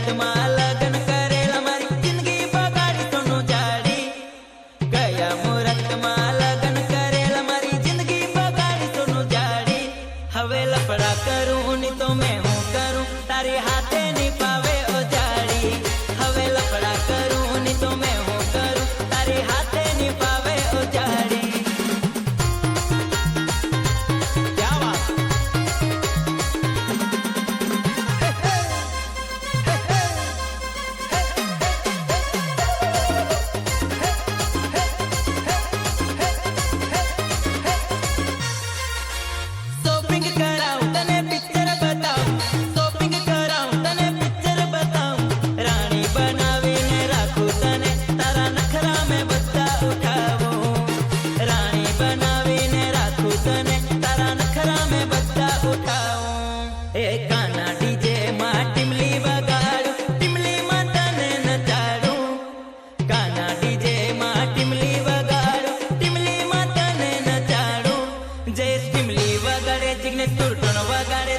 મુહૂર્તમાં લગ્ન કરેલા મારી જિંદગી બગાડી સોનું જાડી. ગયા મુહૂર્તમાં લગ્ન કરેલા મારી જિંદગી બગાડી સોનું જાડી. હવે લફડા કરું ની તો મેં હું કરું તારી હાથે ની પાવે ઓ જાડી. હવે લફડા કરું ની તો મેં હું કરું તારી હાથે ની પાવે ઓ જાડી.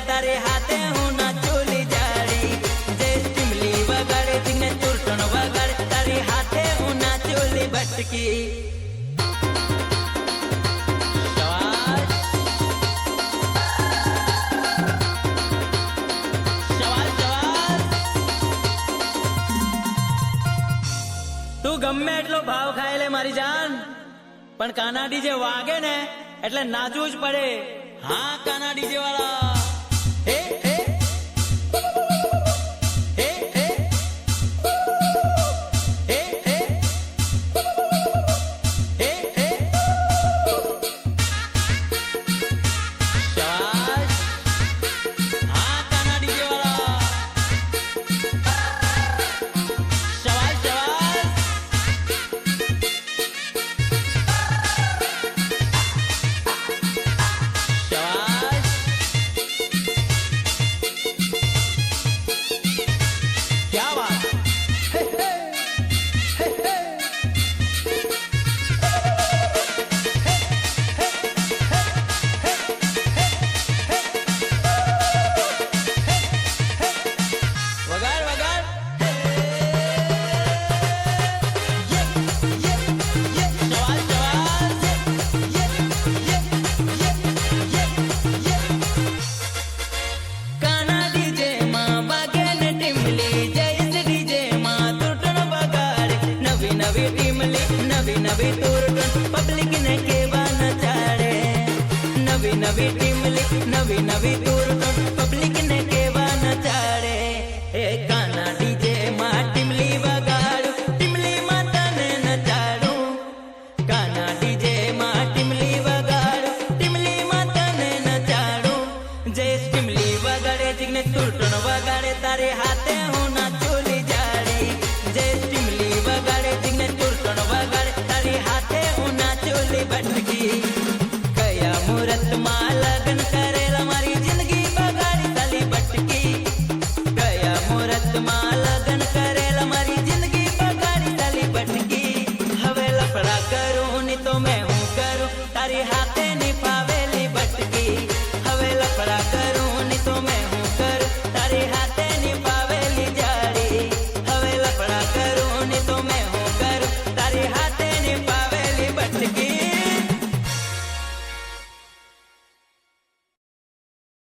તારે હાથે હું ના ચોલી જાડી. જય ટીમલી વગાડે જીગને તુરટણ વગાડે તારી હાથે હું ના ચોલી બટકી. તું ગમે એટલો ભાવ ખાય લે મારી જાન, પણ કાના ડીજે વાગે ને એટલે નાચવું જ પડે. હા કાના ડીજે વાળા નવી તુરટણ પબ્લિક ને કેવા ન ચાડે. નવી ટીમલી નવી તુરટણ પબ્લિક ને કેવા ન ચાડે. એ કાના ડીજે માં ટીમલી વગાડું ટીમલી માં તને નચાડું. કાના ડીજે માં ટીમલી વગાડું ટીમલી માં તને નચાડું. જય ટીમલી વગાડે જીગને તુરટણ વગાડે તારે